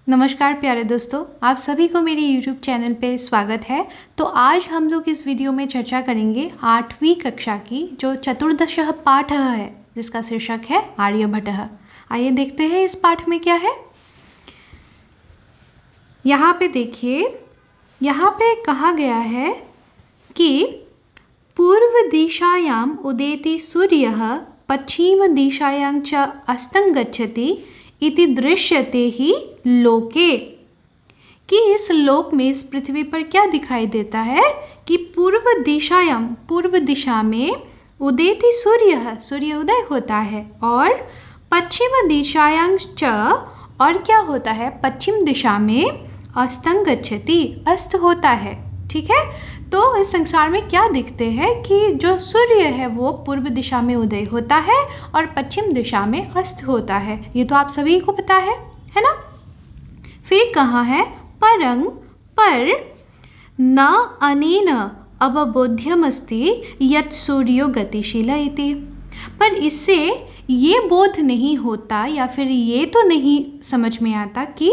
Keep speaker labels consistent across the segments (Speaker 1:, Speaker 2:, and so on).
Speaker 1: नमस्कार प्यारे दोस्तों, आप सभी को मेरे YouTube चैनल पे स्वागत है। तो आज हम लोग इस वीडियो में चर्चा करेंगे 8वीं कक्षा की जो चतुर्दशः पाठ है, जिसका शीर्षक है आर्यभट्टः। आइए देखते हैं इस पाठ में क्या है। यहाँ पे देखिए, यहाँ पे कहा गया है कि पूर्व दिशायाम उदेति सूर्यः पश्चिम दिशायां च अस्तं गच्छति इति दृश्यते ही लोके। कि इस लोक में, इस पृथ्वी पर क्या दिखाई देता है कि पूर्व दिशायाम, पूर्व दिशा में उदेति सूर्य, सूर्य उदय होता है, और पश्चिम दिशायां च, और क्या होता है, पश्चिम दिशा में अस्तं गच्छति, अस्त होता है। ठीक है, तो इस संसार में क्या दिखते हैं कि जो सूर्य है वो पूर्व दिशा में उदय होता है और पश्चिम दिशा में अस्त होता है। ये तो आप सभी को पता है ना। फिर कहाँ है, परं, पर न अनेन अवबोध्यमस्ति यत् सूर्यो गतिशील इति। पर इससे ये बोध नहीं होता, या फिर ये तो नहीं समझ में आता कि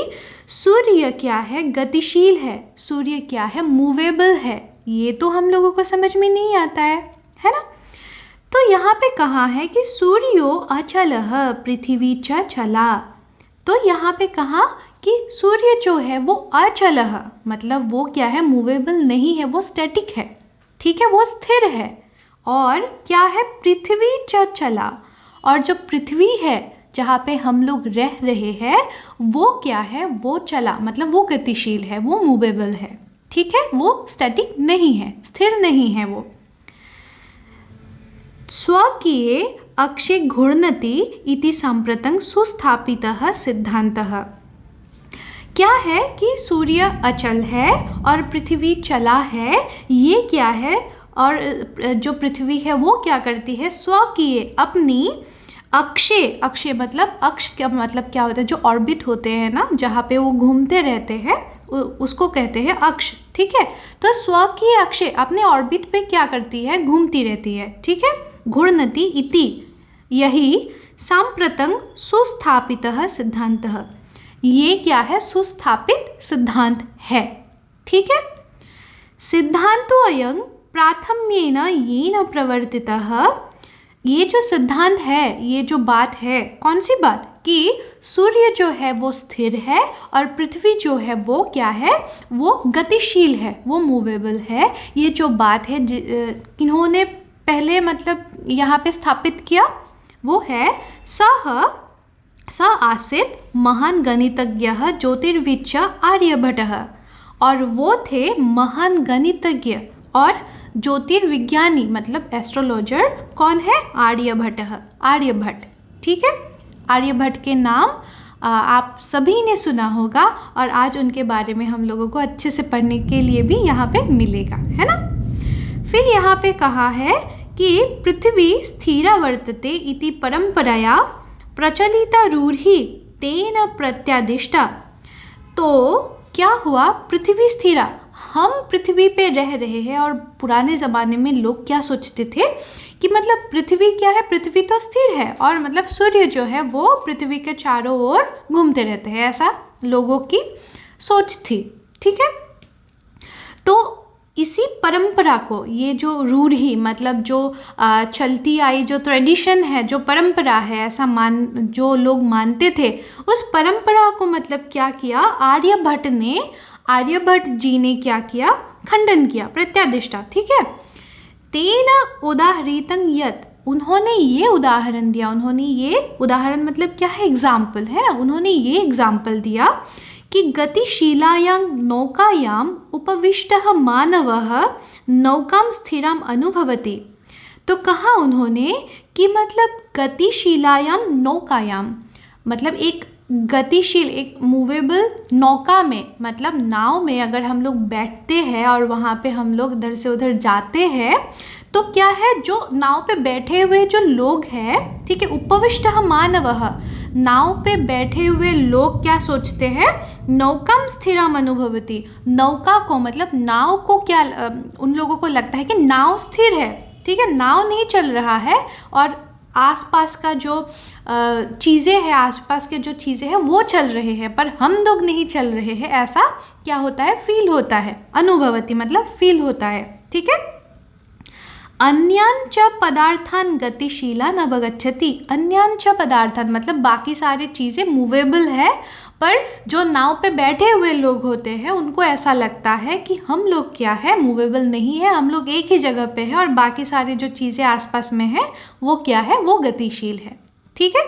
Speaker 1: सूर्य क्या है, गतिशील है, सूर्य क्या है, मूवेबल है। ये तो हम लोगों को समझ में नहीं आता है ना। तो यहाँ पे कहा है कि सूर्यो अचलः पृथ्वी च चला। तो यहाँ पे कहा कि सूर्य जो है वो अचलः, मतलब वो क्या है, मूवेबल नहीं है, वो स्टैटिक है। ठीक है, वो स्थिर है। और क्या है, पृथ्वी च चला, और जो पृथ्वी है जहाँ पे हम लोग रह रहे हैं वो क्या है, वो चला, मतलब वो गतिशील है, वो मूवेबल है। ठीक है, वो स्टैटिक नहीं है, स्थिर नहीं है। वो स्वकीये अक्षे घूर्णति इति सांप्रतं सुस्थापितः सिद्धांतः। क्या है कि सूर्य अचल है और पृथ्वी चला है, ये क्या है, और जो पृथ्वी है वो क्या करती है, स्वकीय, अपनी अक्षे, अक्षय मतलब अक्ष का मतलब क्या होता है, जो ऑर्बिट होते हैं ना, जहाँ पे वो घूमते रहते हैं उसको कहते हैं अक्ष। ठीक है, तो स्वकीय अक्षय अपने ऑर्बिट पे क्या करती है, घूमती रहती है। ठीक है, घूर्णति इति, यही सांप्रतं सुस्थापितः सिद्धांतः, ये क्या है, सुस्थापित सिद्धांत है। ठीक है, सिद्धांतो अयं प्राथम्येन येन प्रवर्तितः। ये जो सिद्धांत है, ये जो बात है, कौन सी बात, कि सूर्य जो है वो स्थिर है और पृथ्वी जो है वो क्या है, वो गतिशील है, वो मूवेबल है। ये जो बात है इन्होंने पहले मतलब यहाँ पे स्थापित किया, वो है स आसीत् महान गणितज्ञः ज्योतिर्विच्च आर्यभट्टः। और वो थे महान गणितज्ञ और ज्योतिर्विज्ञानी, मतलब एस्ट्रोलॉजर, कौन है, आर्यभट्टः, आर्यभट्ट। ठीक है, आर्यभट्ट के नाम आप सभी ने सुना होगा, और आज उनके बारे में हम लोगों को अच्छे से पढ़ने के लिए भी यहाँ पे मिलेगा, है ना। फिर यहाँ पे कहा है कि पृथ्वी स्थिरा वर्तते इति परंपराया प्रचलिता रूढ़ि तेन प्रत्यादिष्टा। तो क्या हुआ, पृथ्वी स्थिरा, हम पृथ्वी पे रह रहे हैं, और पुराने ज़माने में लोग क्या सोचते थे कि मतलब पृथ्वी क्या है, पृथ्वी तो स्थिर है, और मतलब सूर्य जो है वो पृथ्वी के चारों ओर घूमते रहते हैं, ऐसा लोगों की सोच थी। ठीक है, तो इसी परंपरा को, ये जो रूढ़ी मतलब जो चलती आई, जो ट्रेडिशन है, जो परंपरा है, ऐसा जो लोग मानते थे, उस परंपरा को मतलब क्या किया, आर्यभट्ट जी ने क्या किया, खंडन किया, प्रत्यादिष्टा। ठीक है, तेन उदाहरितं यत्, उन्होंने ये उदाहरण दिया, उन्होंने ये उदाहरण मतलब क्या है, एग्जाम्पल है ना, उन्होंने ये एग्जाम्पल दिया कि गतिशीलायां नौकायां उपविष्टः मानवः नौकां स्थिरां अनुभवति। तो कहा उन्होंने कि मतलब गतिशीलायां नौकायां, मतलब एक गतिशील, एक मूवेबल नौका में, मतलब नाव में अगर हम लोग बैठते हैं और वहाँ पे हम लोग इधर से उधर जाते हैं, तो क्या है, जो नाव पे बैठे हुए जो लोग हैं, ठीक है, उपविष्टः मानवः, नाव पे बैठे हुए लोग क्या सोचते हैं, नौकां स्थिराम अनुभवति, नौका को मतलब नाव को क्या, उन लोगों को लगता है कि नाव स्थिर है। ठीक है, नाव नहीं चल रहा है और आसपास का जो चीज़ें हैं, आसपास के जो चीज़ें हैं वो चल रहे हैं पर हम लोग नहीं चल रहे हैं, ऐसा क्या होता है, फील होता है। अनुभवति मतलब फील होता है, ठीक है। अन्यान च पदार्थान गतिशीलान अवगच्छति। अन्यान च पदार्थान मतलब बाकी सारी चीज़ें मूवेबल है, पर जो नाव पे बैठे हुए लोग होते हैं उनको ऐसा लगता है कि हम लोग क्या है, मूवेबल नहीं है, हम लोग एक ही जगह पे हैं और बाकी सारी जो चीज़ें आसपास में हैं वो क्या है, वो गतिशील है, ठीक है।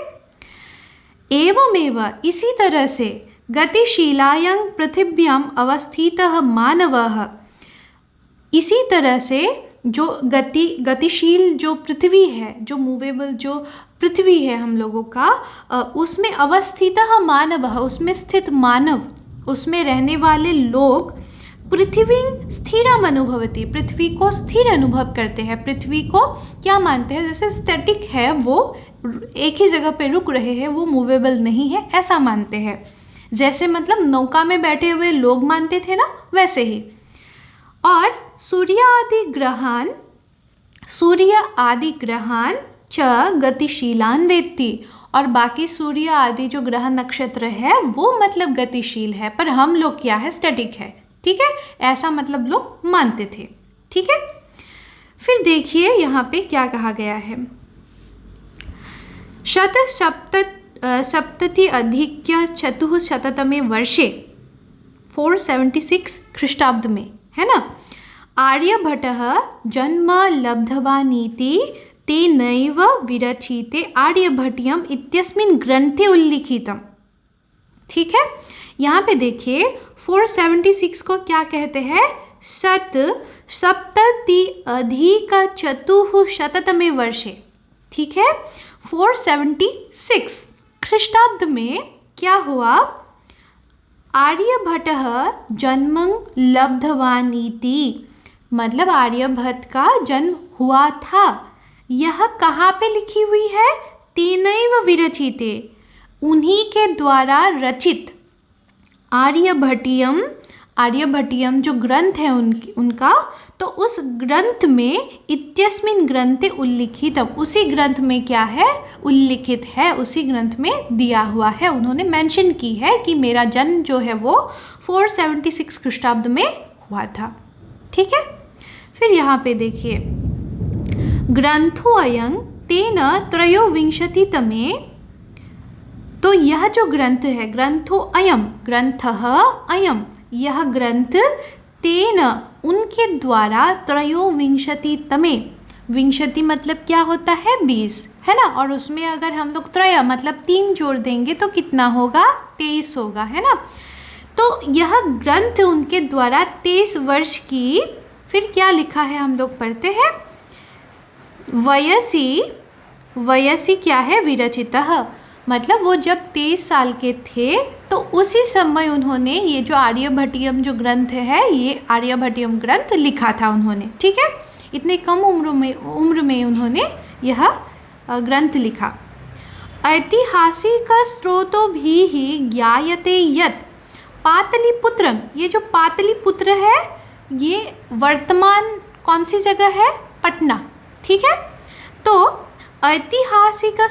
Speaker 1: एवमेव इसी तरह से गतिशीलायां पृथिव्यां अवस्थितः मानवः, इसी तरह से जो गतिशील जो पृथ्वी है, जो मूवेबल जो पृथ्वी है हम लोगों का, उसमें अवस्थितः मानवः, उसमें स्थित मानव, उसमें रहने वाले लोग पृथ्वी स्थिरम अनुभवती, पृथ्वी को स्थिर अनुभव करते हैं। पृथ्वी को क्या मानते हैं, जैसे स्टैटिक है, वो एक ही जगह पे रुक रहे हैं, वो मूवेबल नहीं है, ऐसा मानते हैं। जैसे मतलब नौका में बैठे हुए लोग मानते थे ना, वैसे ही। और सूर्य आदि ग्रहान च गतिशीलान वेत्ति, और बाकी सूर्य आदि जो ग्रह नक्षत्र है वो मतलब गतिशील है, पर हम लोग क्या है, स्टैटिक है, ठीक है, ऐसा मतलब लोग मानते थे, ठीक है। फिर देखिए यहाँ पे क्या कहा गया है, सप्तति अधिक्य चतुःशततमे वर्षे 476 ख्रीष्टाब्द में, है ना, आर्यभट्टः जन्म लब्धवानीति तेनैव विरचिते आर्यभट्टियम इत्यस्मिन् ग्रंथे उल्लिखितम, ठीक है। यहाँ पे देखिए 476 को क्या कहते हैं, सप्तति अधिक चतुःशततमे वर्षे, ठीक है। 476 ख्रीष्टाब्द में क्या हुआ, आर्यभट्टः जन्मं लब्धवानीति, मतलब आर्यभट्ट का जन्म हुआ था। यह कहाँ पे लिखी हुई है, तेनैव विरचिते, उन्हीं के द्वारा रचित। आर्यभट्टियम जो ग्रंथ है उनका, तो उस ग्रंथ में इत्यस्मिन् ग्रंथे उल्लिखितम, उसी ग्रंथ में क्या है, उल्लिखित है, उसी ग्रंथ में दिया हुआ है, उन्होंने मेंशन की है कि मेरा जन्म जो है वो 476 ख्रीष्टाब्द में हुआ था, ठीक है। फिर यहाँ पे देखिए, ग्रंथोऽयं तेन त्रयोविंशतितमे, तो यह जो ग्रंथ है, ग्रंथः अयम, यह ग्रंथ तेन उनके द्वारा त्रयोविंशतितमे, विंशति मतलब क्या होता है, 20, है ना, और उसमें अगर हम लोग त्रय मतलब 3 जोड़ देंगे तो कितना होगा, 23 होगा, है ना। तो यह ग्रंथ उनके द्वारा 23 वर्ष की, फिर क्या लिखा है हम लोग पढ़ते हैं, वयसी क्या है, विरचितः, मतलब वो जब 23 साल के थे तो उसी समय उन्होंने ये जो आर्यभट्टियम जो ग्रंथ है, ये आर्यभट्टियम ग्रंथ लिखा था उन्होंने, ठीक है। इतने कम उम्र में उन्होंने यह ग्रंथ लिखा। ऐतिहासिक स्रोतों भी ज्ञायते यत् पाटलिपुत्रम, ये जो पाटलिपुत्र है ये वर्तमान कौन सी जगह है, पटना, ठीक है। तो ऐतिहासिक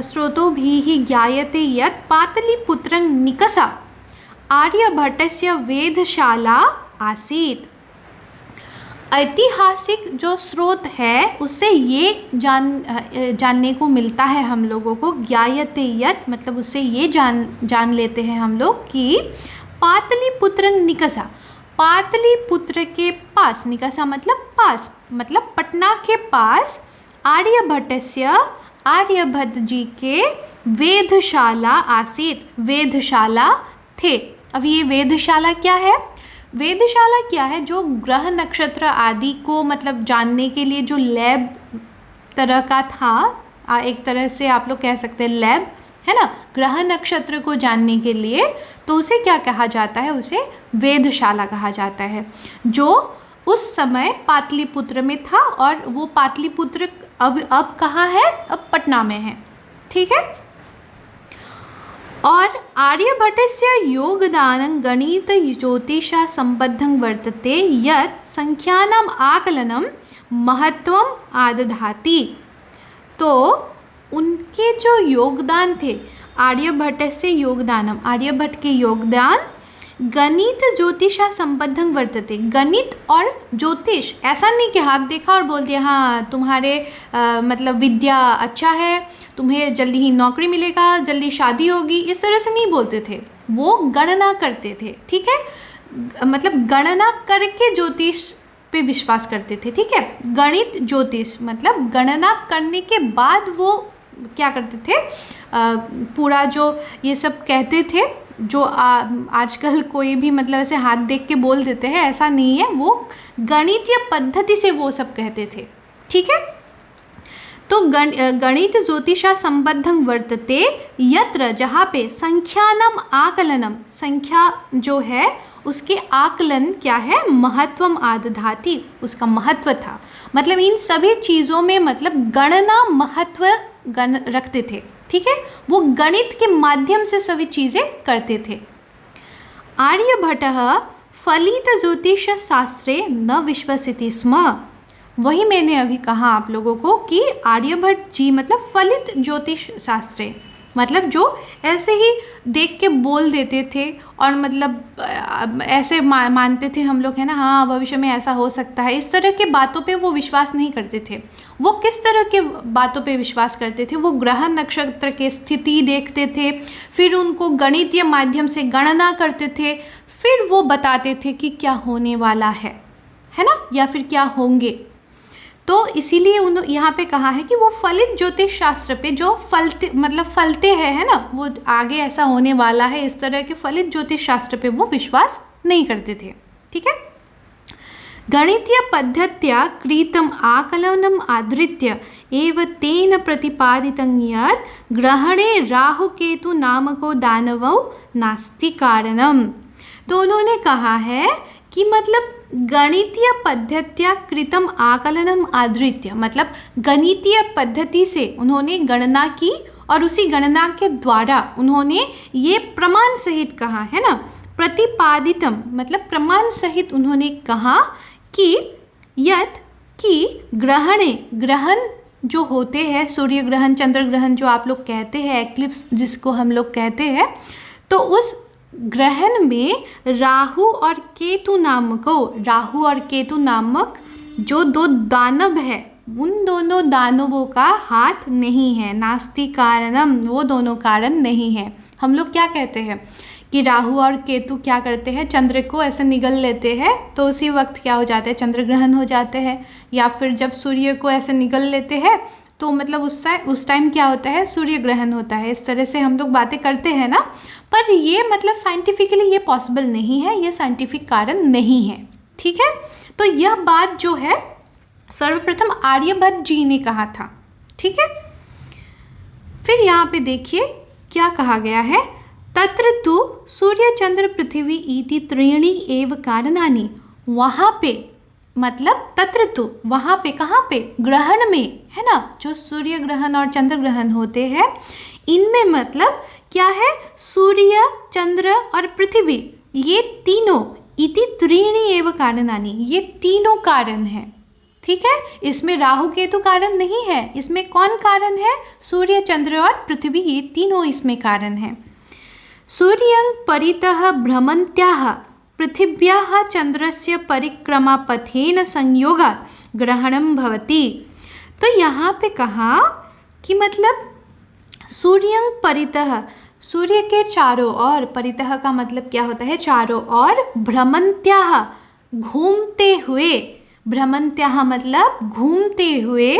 Speaker 1: स्रोतों भी ज्ञायते यत् पाटलिपुत्रं निकषा आर्यभट्टस्य वेधशाला आसीत्। ऐतिहासिक जो स्रोत है उससे ये जानने को मिलता है हम लोगों को, ज्ञायते यत् मतलब उससे ये जान लेते हैं हम लोग कि पाटलिपुत्रं निकषा, पाटलिपुत्र के पास, निकषा मतलब पास, मतलब पटना के पास, आर्यभट्ट जी के वेधशाला आसीत, वेधशाला थे। अब ये वेधशाला क्या है, वेधशाला क्या है, जो ग्रह नक्षत्र आदि को मतलब जानने के लिए जो लैब तरह का था, एक तरह से आप लोग कह सकते हैं लैब, है ना, ग्रह नक्षत्र को जानने के लिए, तो उसे क्या कहा जाता है, उसे वेधशाला कहा जाता है, जो उस समय पाटलिपुत्र में था, और वो पाटलिपुत्र अब कहाँ है, अब पटना में है, ठीक है। और आर्यभट्टस्य योगदानं गणित ज्योतिष संबद्धं वर्तते यत् संख्यानाम् आकलनं महत्वम् आदधाति। तो उनके जो योगदान थे, आर्यभट्टस्य योगदानम, आर्यभट्ट के योगदान गणित ज्योतिषा संबद्धं वर्तते। गणित और ज्योतिष, ऐसा नहीं कि हाथ देखा और बोल दिया हाँ तुम्हारे मतलब विद्या अच्छा है, तुम्हें जल्दी ही नौकरी मिलेगा, जल्दी शादी होगी, इस तरह से नहीं बोलते थे। वो गणना करते थे, ठीक है, मतलब गणना करके ज्योतिष पे विश्वास करते थे, ठीक है। गणित ज्योतिष मतलब गणना करने के बाद वो क्या करते थे, पूरा जो ये सब कहते थे, जो आजकल कोई भी मतलब ऐसे हाथ देख के बोल देते हैं, ऐसा नहीं है, वो गणितीय पद्धति से वो सब कहते थे, ठीक है। तो गणित ज्योतिषा संबद्धं वर्तते यत्र, जहाँ पे संख्यानम आकलनम, संख्या जो है उसके आकलन क्या है, महत्वम आदधाति, उसका महत्व था। मतलब इन सभी चीज़ों में मतलब गणना महत्व रखते थे, ठीक है, वो गणित के माध्यम से सभी चीज़ें करते थे। आर्यभट्टः फलित ज्योतिष शास्त्रे न विश्वसिति स्म। वही मैंने अभी कहा आप लोगों को कि आर्यभट्ट जी मतलब फलित ज्योतिष शास्त्रे, मतलब जो ऐसे ही देख के बोल देते थे और मतलब ऐसे मानते थे हम लोग, है ना, हाँ भविष्य में ऐसा हो सकता है, इस तरह के बातों पे वो विश्वास नहीं करते थे। वो किस तरह के बातों पे विश्वास करते थे, वो ग्रह नक्षत्र के स्थिति देखते थे, फिर उनको गणितीय माध्यम से गणना करते थे, फिर वो बताते थे कि क्या होने वाला है ना, या फिर क्या होंगे। तो इसीलिए यहाँ पे कहा है कि वो फलित ज्योतिष शास्त्र पे जो फलते हैं, है ना, वो आगे ऐसा होने वाला है, इस तरह के फलित ज्योतिष शास्त्र पे वो विश्वास नहीं करते थे, ठीक है। गणितीय पद्धत्या कृतम आकलनम आधृत्य एव तेन प्रतिपादितं यत् ग्रहणे राहुकेतु नामको दानवौ नास्ति कारणम। तो उन्होंने कहा है कि मतलब गणितीय पद्धत्या कृतम आकलनम आधृत्य, मतलब गणितीय पद्धति से उन्होंने गणना की और उसी गणना के द्वारा उन्होंने ये प्रमाण सहित कहा, है ना, प्रतिपादितम मतलब प्रमाण सहित उन्होंने कहा कि यत् कि ग्रहण जो होते हैं, सूर्य ग्रहण, चंद्र ग्रहण जो आप लोग कहते हैं, एक्लिप्स जिसको हम लोग कहते हैं, तो उस ग्रहण में राहु और केतु नामक जो दो दानव है, उन दोनों दानवों का हाथ नहीं है, नास्ति कारणम, वो दोनों कारण नहीं है। हम लोग क्या कहते हैं कि राहु और केतु क्या करते हैं, चंद्र को ऐसे निगल लेते हैं, तो उसी वक्त क्या हो जाता है, चंद्र ग्रहण हो जाते हैं, या फिर जब सूर्य को ऐसे निगल लेते हैं तो मतलब उस टाइम क्या होता है, सूर्य ग्रहण होता है। इस तरह से हम लोग बातें करते हैं ना, पर ये मतलब साइंटिफिकली ये पॉसिबल नहीं है, ये साइंटिफिक कारण नहीं है, ठीक है। तो यह बात जो है सर्वप्रथम आर्यभट्ट जी ने कहा था, ठीक है। फिर यहाँ पे देखिए क्या कहा गया है, तत्र तु सूर्य चंद्र पृथ्वी इति त्रीणि एव कारणानि। वहाँ पे मतलब तत्र तु, वहाँ पे, कहाँ पे, ग्रहण में, है ना, जो सूर्य ग्रहण और चंद्र ग्रहण होते हैं, इनमें मतलब क्या है, सूर्य चंद्र और पृथ्वी, ये तीनों इति त्रीणि एव कारणानि, ये तीनों कारण हैं, ठीक है। इसमें राहु केतु कारण नहीं है, इसमें कौन कारण है, सूर्य चंद्र और पृथ्वी, ये तीनों इसमें कारण हैं। सूर्यं परितः भ्रमन्त्याः पृथिव्याः चंद्रस्य परिक्रमापथेन संयोगात् ग्रहणं भवति। तो यहाँ पे कहा कि मतलब सूर्यं परितः, सूर्य के चारों ओर, परितः का मतलब क्या होता है, चारों ओर, भ्रमन्त्याः घूमते हुए, भ्रमन्त्याः मतलब घूमते हुए,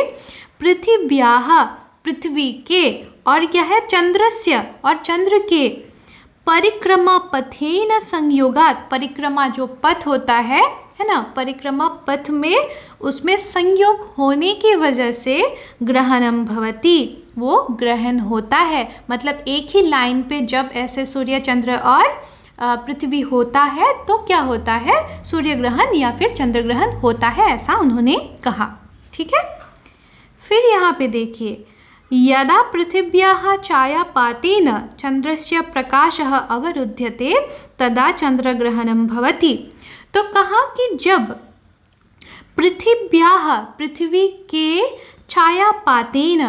Speaker 1: पृथिव्याः पृथ्वी के, और क्या है, चंद्रस्य और चंद्र के, परिक्रमा पथेन संयोगात, परिक्रमा जो पथ होता है ना, परिक्रमा पथ में उसमें संयोग होने की वजह से ग्रहणम भवति, वो ग्रहण होता है। मतलब एक ही लाइन पे जब ऐसे सूर्य चंद्र और पृथ्वी होता है तो क्या होता है, सूर्य ग्रहण या फिर चंद्र ग्रहण होता है, ऐसा उन्होंने कहा, ठीक है। फिर यहाँ पे देखिए, यदा पृथिव्याः छायापातेन चंद्रस्य प्रकाशः अवरुध्यते तदा चंद्रग्रहणं भवति। तो कहा कि जब पृथिव्याः, पृथ्वी के छायापातेन,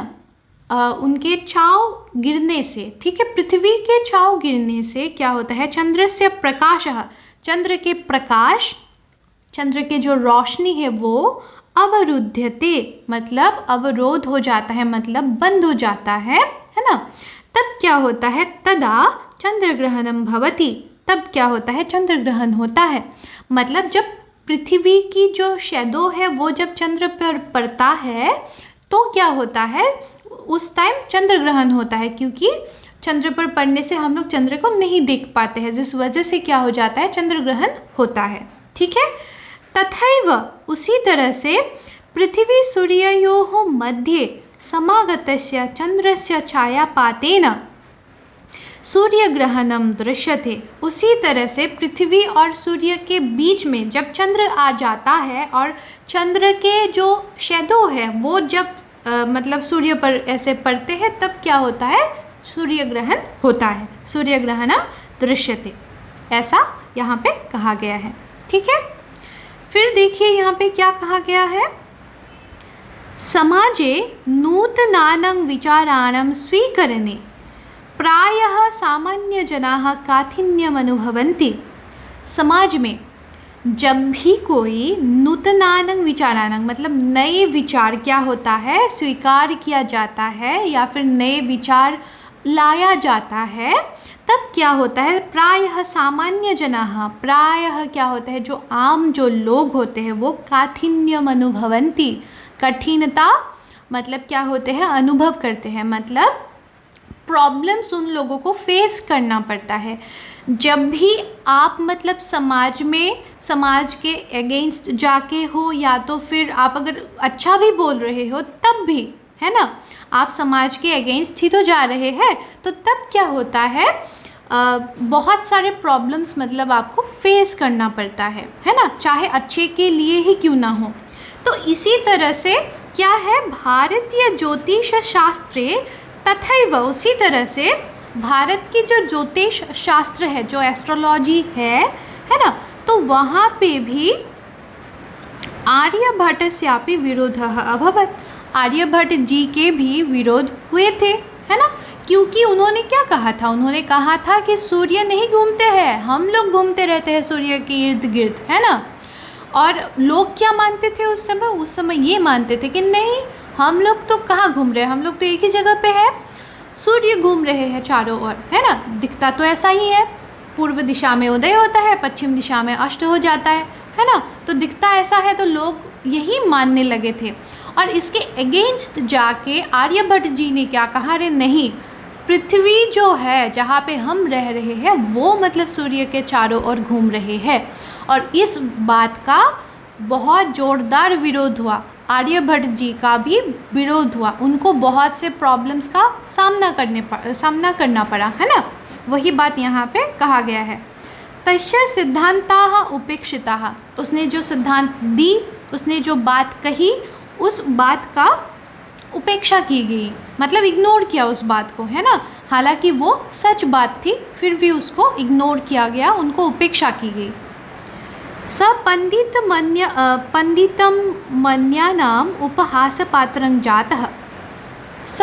Speaker 1: उनके छाव गिरने से, ठीक है, पृथ्वी के छाव गिरने से क्या होता है, चंद्रस्य प्रकाशः, चंद्र के प्रकाश, चंद्र के जो रोशनी है वो अवरुध्यते, मतलब अवरोध हो जाता है, मतलब बंद हो जाता है ना। तब क्या होता है, तदा चंद्रग्रहणम भवति, तब क्या होता है, चंद्र ग्रहण होता है। मतलब जब पृथ्वी की जो शैडो है वो जब चंद्र पर पड़ता है तो क्या होता है, उस टाइम चंद्र ग्रहण होता है, क्योंकि चंद्र पर पड़ने से हम लोग चंद्र को नहीं देख पाते हैं, जिस वजह से क्या हो जाता है, चंद्र ग्रहण होता है, ठीक है। तथैव, उसी तरह से पृथ्वी सूर्ययोः मध्ये समागतस्य चंद्रस्य छायापातेन सूर्यग्रहणम दृश्यते, उसी तरह से पृथ्वी और सूर्य के बीच में जब चंद्र आ जाता है और चंद्र के जो शैडो है वो जब मतलब सूर्य पर ऐसे पड़ते हैं, तब क्या होता है, सूर्य ग्रहण होता है, सूर्य ग्रहणम दृश्यते, ऐसा यहाँ पे कहा गया है, ठीक है। फिर देखिए यहाँ पे क्या कहा गया है, समाजे नूतनानां विचाराणां स्वीकरणे प्रायः सामान्य जनाः काठिन्यम अनुभवन्ति। समाज में जब भी कोई नूतनानां विचाराणां, मतलब नए विचार क्या होता है, स्वीकार किया जाता है या फिर नए विचार लाया जाता है, तब क्या होता है, प्रायः सामान्य जनाः, प्रायः क्या होता है, जो आम जो लोग होते हैं वो काठिन्यम अनुभवन्ति, कठिनता मतलब क्या होते हैं, अनुभव करते हैं, मतलब प्रॉब्लम्स उन लोगों को फेस करना पड़ता है। जब भी आप मतलब समाज में, समाज के अगेंस्ट जाके हो या तो फिर आप अगर अच्छा भी बोल रहे हो तब भी, है ना, आप समाज के अगेंस्ट ही तो जा रहे हैं, तो तब क्या होता है, बहुत सारे प्रॉब्लम्स मतलब आपको फेस करना पड़ता है ना, चाहे अच्छे के लिए ही क्यों ना हो। तो इसी तरह से क्या है, भारतीय ज्योतिष शास्त्रे तथैव, उसी तरह से भारत की जो ज्योतिष शास्त्र है, जो एस्ट्रोलॉजी है ना, तो वहाँ पे भी आर्यभट्टस्यापि विरोधः अभवत्, आर्यभट्ट जी के भी विरोध हुए थे, है ना, क्योंकि उन्होंने क्या कहा था, उन्होंने कहा था कि सूर्य नहीं घूमते हैं, हम लोग घूमते रहते हैं सूर्य के इर्द गिर्द, है ना। और लोग क्या मानते थे उस समय ये मानते थे कि नहीं, हम लोग तो कहाँ घूम रहे हैं, हम लोग तो एक ही जगह पे है, सूर्य घूम रहे हैं चारों ओर, है ना, दिखता तो ऐसा ही है, पूर्व दिशा में उदय होता है, पश्चिम दिशा में अस्त हो जाता है ना, तो दिखता ऐसा है, तो लोग यही मानने लगे थे। और इसके अगेंस्ट जाके आर्यभट्ट जी ने क्या कहा, अरे नहीं, पृथ्वी जो है जहाँ पे हम रह रहे हैं वो मतलब सूर्य के चारों ओर घूम रहे हैं, और इस बात का बहुत ज़ोरदार विरोध हुआ, आर्यभट्ट जी का भी विरोध हुआ, उनको बहुत से प्रॉब्लम्स का सामना करना पड़ा, है ना। वही बात यहाँ पे कहा गया है, तस्य सिद्धांताः उपेक्षिताः, उसने जो सिद्धांत दी, उसने जो बात कही, उस बात का उपेक्षा की गई, मतलब इग्नोर किया उस बात को, है ना, हालांकि वो सच बात थी फिर भी उसको इग्नोर किया गया, उनको उपेक्षा की गई। स पंडितं मन्यानाम् उपहासपात्रं जातः, स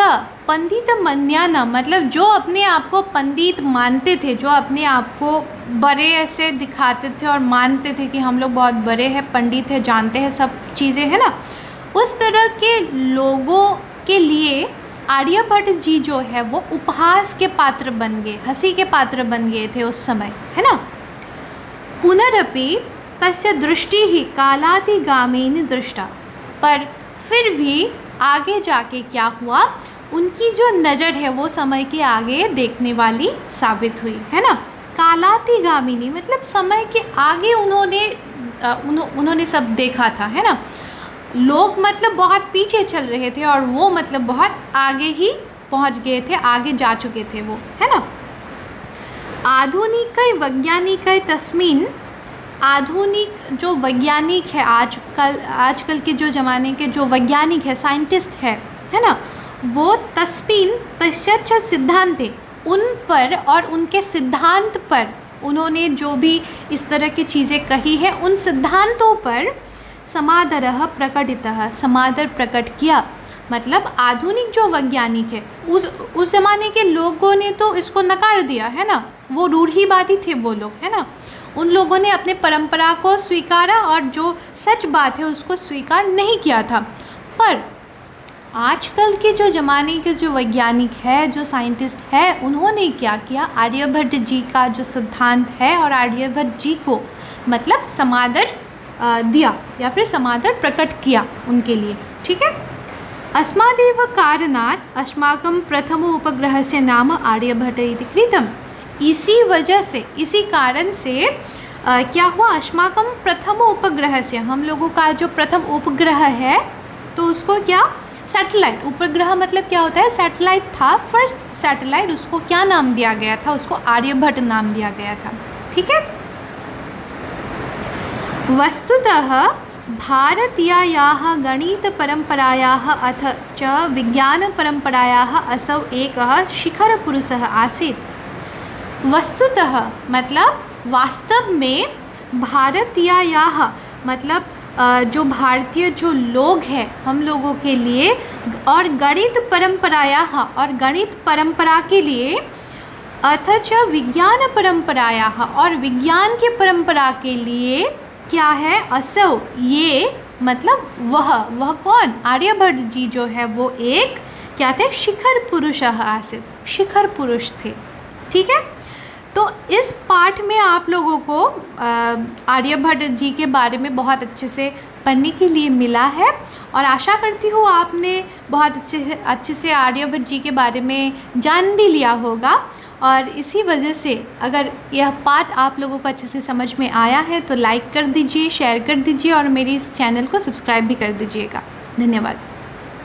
Speaker 1: पंडित मन्याना मतलब जो अपने आप को पंडित मानते थे, जो अपने आप को बड़े ऐसे दिखाते थे और मानते थे कि हम लोग बहुत बड़े हैं, पंडित हैं, जानते हैं सब चीज़ें, है ना, उस तरह के लोगों के लिए आर्यभट्ट जी जो है वो उपहास के पात्र बन गए, हंसी के पात्र बन गए थे उस समय, है ना। पुनरपि तस्य दृष्टि ही कालातिगामिनी दृष्टा, पर फिर भी आगे जाके क्या हुआ, उनकी जो नज़र है वो समय के आगे देखने वाली साबित हुई, है ना। कालातिगामिनी मतलब समय के आगे उन्होंने सब देखा था, है ना। लोग मतलब बहुत पीछे चल रहे थे और वो मतलब बहुत आगे ही पहुंच गए थे, आगे जा चुके थे वो, है ना। आधुनिक वैज्ञानिक तस्मिन्, आधुनिक जो वैज्ञानिक है, आजकल के जो ज़माने के जो वैज्ञानिक है, साइंटिस्ट है ना, वो तस्मिन् तस्यच सिद्धांते, उन पर और उनके सिद्धांत पर, उन्होंने जो भी इस तरह की चीज़ें कही है उन सिद्धांतों पर समादरः प्रकटितः, समादर प्रकट किया। मतलब आधुनिक जो वैज्ञानिक है, उस ज़माने के लोगों ने तो इसको नकार दिया है ना, वो रूढ़िवादी थे वो लोग, है ना। उन लोगों ने अपने परंपरा को स्वीकारा और जो सच बात है उसको स्वीकार नहीं किया था। पर आजकल के जो ज़माने के जो वैज्ञानिक है, जो साइंटिस्ट है, उन्होंने क्या किया, आर्यभट्ट जी का जो सिद्धांत है और आर्यभट्ट जी को मतलब समादर दिया या फिर समादर प्रकट किया उनके लिए, ठीक है। अस्मादेव कारणात् अस्माकं प्रथमो उपग्रहस्य नाम आर्यभट्ट इति कृतम्। इसी वजह से, इसी कारण से क्या हुआ, अस्माकं प्रथमो उपग्रहस्य, हम लोगों का जो प्रथम उपग्रह है तो उसको क्या, सैटेलाइट, उपग्रह मतलब क्या होता है, सैटेलाइट था, फर्स्ट सैटेलाइट, उसको क्या नाम दिया गया था, उसको आर्यभट्ट नाम दिया गया था, ठीक है। वस्तुतः भारतीयायाः गणितपरम्परायाः अथ च विज्ञानपरम्परायाः असौ एकः शिखरपुरुषः आसीत्। वस्तुतः मतलब वास्तव में, भारतीयायाः मतलब जो भारतीय जो लोग हैं हम लोगों के लिए, और गणित परंपरायाः और गणित परंपरा के लिए, अथच विज्ञान परंपरायाः और विज्ञान के परंपरा के लिए क्या है, असौ, ये मतलब वह कौन, आर्यभट्ट जी जो है वो एक क्या थे, शिखर पुरुष आसित, शिखर पुरुष थे, ठीक है। तो इस पाठ में आप लोगों को आर्यभट्ट जी के बारे में बहुत अच्छे से पढ़ने के लिए मिला है, और आशा करती हूँ आपने बहुत अच्छे से आर्यभट्ट जी के बारे में जान भी लिया होगा। और इसी वजह से अगर यह पाठ आप लोगों को अच्छे से समझ में आया है तो लाइक कर दीजिए, शेयर कर दीजिए और मेरी इस चैनल को सब्सक्राइब भी कर दीजिएगा। धन्यवाद।